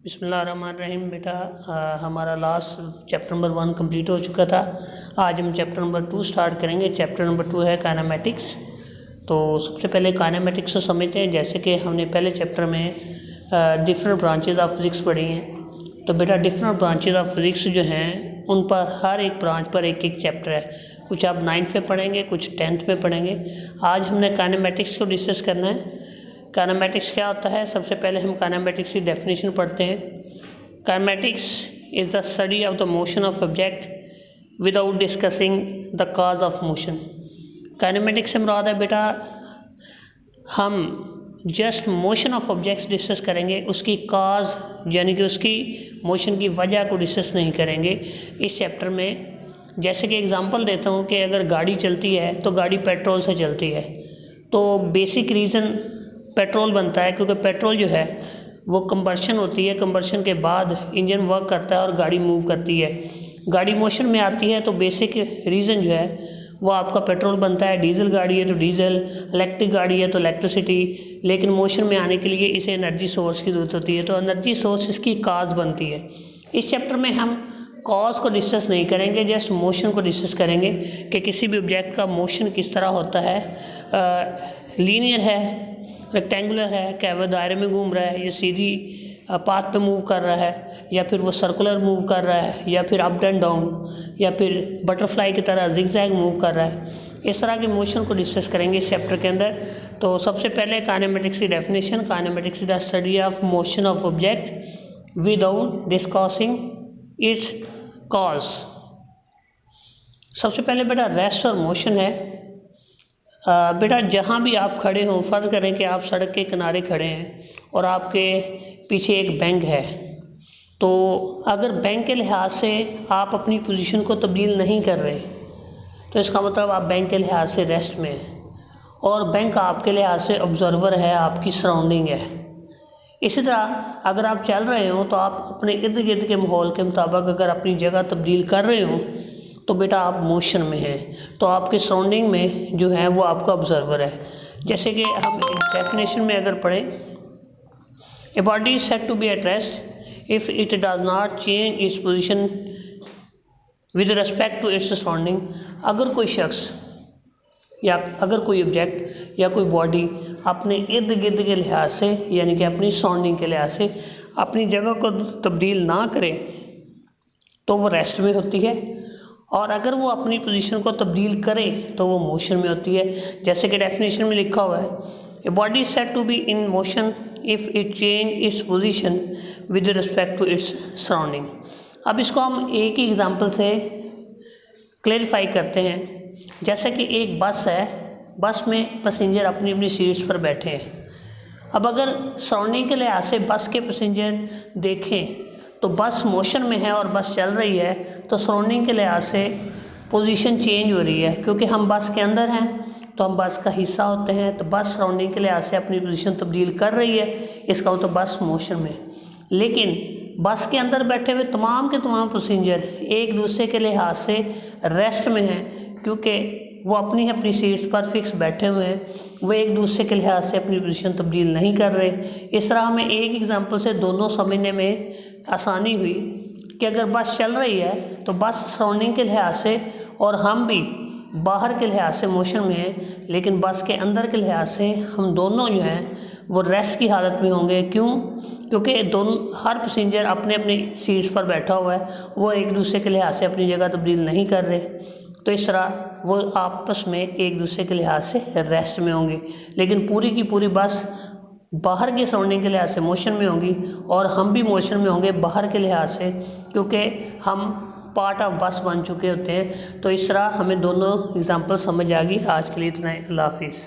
बिस्मिल्लाहिर्रहमानिर्रहीम। बेटा हमारा लास्ट चैप्टर नंबर 1 कंप्लीट हो चुका था। आज हम चैप्टर नंबर 2 स्टार्ट करेंगे। चैप्टर नंबर 2 है काइनेमेटिक्स। तो सबसे पहले काइनेमेटिक्स को समझते हैं। जैसे कि हमने पहले चैप्टर में डिफरेंट ब्रांचेज ऑफ फिज़िक्स पढ़ी हैं। तो बेटा डिफरेंट ब्रांचेज ऑफ फिज़िक्स जो हैं उन पर हर एक ब्रांच पर एक एक चैप्टर है। कुछ आप 9th में पढ़ेंगे, कुछ 10th में पढ़ेंगे। आज हमने काइनेमेटिक्स को डिस्कस करना है। काइनेमेटिक्स क्या होता है? सबसे पहले हम काइनेमेटिक्स की डेफिनेशन पढ़ते हैं। Kinematics is the study of the motion of object without discussing the cause of motion. Kinematics से मुराद है बेटा हम just motion of objects discuss करेंगे, उसकी काज यानी कि उसकी मोशन की वजह को डिस्कस नहीं करेंगे इस चैप्टर में। जैसे कि एग्जांपल देता हूँ कि अगर गाड़ी चलती है तो गाड़ी पेट्रोल से चलती है। तो बेसिक रीज़न पेट्रोल बनता है क्योंकि पेट्रोल जो है वो कंबर्शन होती है। कंबर्शन के बाद इंजन वर्क करता है और गाड़ी मूव करती है। गाड़ी मोशन में आती है तो बेसिक रीज़न जो है वो आपका पेट्रोल बनता है। डीजल गाड़ी है तो डीजल, इलेक्ट्रिक गाड़ी है तो इलेक्ट्रिसिटी। लेकिन मोशन में आने के लिए इसे एनर्जी सोर्स की ज़रूरत होती है। तो एनर्जी सोर्स इसकी काज बनती है। इस चैप्टर में हम कॉज को डिस्कस नहीं करेंगे, जस्ट मोशन को डिस्कस करेंगे कि किसी भी ऑब्जेक्ट का मोशन किस तरह होता है। लीनियर है, रेक्टेंगुलर है, क्या वह दायरे में घूम रहा है, या सीधी पाथ पे मूव कर रहा है, या फिर वो सर्कुलर मूव कर रहा है, या फिर अप एंड डाउन, या फिर बटरफ्लाई की तरह जिगजैग मूव कर रहा है। इस तरह के मोशन को डिस्कस करेंगे इस चैप्टर के अंदर। तो सबसे पहले काइनेमेटिक्स की definition. Kinematics is the study of motion of object without discussing it's cause. सबसे पहले बेटा रेस्ट और मोशन है। बेटा जहाँ भी आप खड़े हों, फ़र्ज़ करें कि आप सड़क के किनारे खड़े हैं और आपके पीछे एक बैंक है। तो अगर बैंक के लिहाज से आप अपनी पोजीशन को तब्दील नहीं कर रहे तो इसका मतलब आप बैंक के लिहाज से रेस्ट में हैं और बैंक आपके लिहाज से ऑब्जर्वर है, आपकी सराउंडिंग है। इसी तरह अगर आप चल रहे हो तो आप अपने इर्द गिर्द के माहौल के मुताबिक अगर अपनी जगह तब्दील कर रहे हो तो बेटा आप मोशन में हैं। तो आपके सराउंडिंग में जो है वो आपका ऑब्जर्वर है। जैसे कि हम डेफिनेशन में अगर पढ़ें, a body is said to be at rest if it does not change its position with respect to its surrounding. अगर कोई शख्स या अगर कोई ऑब्जेक्ट या कोई बॉडी अपने इर्द गिर्द के लिहाज से यानी कि अपनी सराउंडिंग के लिहाज से अपनी जगह को तब्दील ना करे तो वो रेस्ट में होती है, और अगर वो अपनी पोजीशन को तब्दील करे तो वो मोशन में होती है। जैसे कि डेफिनेशन में लिखा हुआ है, a body is said to be in motion if it change its position with respect to its surrounding. अब इसको हम एक ही एग्जांपल से क्लैरिफाई करते हैं। जैसे कि एक बस है, बस में पैसेंजर अपनी अपनी सीट्स पर बैठे हैं। अब अगर सराउंडिंग के लिहाज से बस के पैसेंजर देखें तो बस मोशन में है और बस चल रही है, तो सराउंडिंग के लिहाज से पोजीशन चेंज हो रही है क्योंकि हम बस के अंदर हैं तो हम बस का हिस्सा होते हैं। तो बस सराउंडिंग के लिहाज से अपनी पोजीशन तब्दील कर रही है, इसका मतलब तो बस मोशन में। लेकिन बस के अंदर बैठे हुए तमाम के तमाम पैसेंजर एक दूसरे के लिहाज से रेस्ट में हैं क्योंकि वो अपनी अपनी सीट्स पर फिक्स बैठे हुए हैं। वो एक दूसरे के लिहाज से अपनी पोजीशन तब्दील नहीं कर रहे। इस तरह हमें एक एग्जांपल से दोनों समझने में आसानी हुई कि अगर बस चल रही है तो बस सराउंडिंग के लिहाज से और हम भी बाहर के लिहाज से मोशन में हैं, लेकिन बस के अंदर के लिहाज से हम दोनों जो हैं वो रेस्ट की हालत में होंगे। क्यों? क्योंकि दोनों हर पैसेंजर अपने अपनी सीट्स पर बैठा हुआ है, वो एक दूसरे के लिहाज से अपनी जगह तब्दील नहीं कर रहे। तो इस तरह वो आपस में एक दूसरे के लिहाज से रेस्ट में होंगे, लेकिन पूरी की पूरी बस बाहर की सराउंडिंग के लिहाज से मोशन में होंगी और हम भी मोशन में होंगे बाहर के लिहाज से क्योंकि हम पार्ट ऑफ बस बन चुके होते हैं। तो इस तरह हमें दोनों एग्जांपल समझ आ गई। आज के लिए इतना ही। अल्लाह हाफिज़।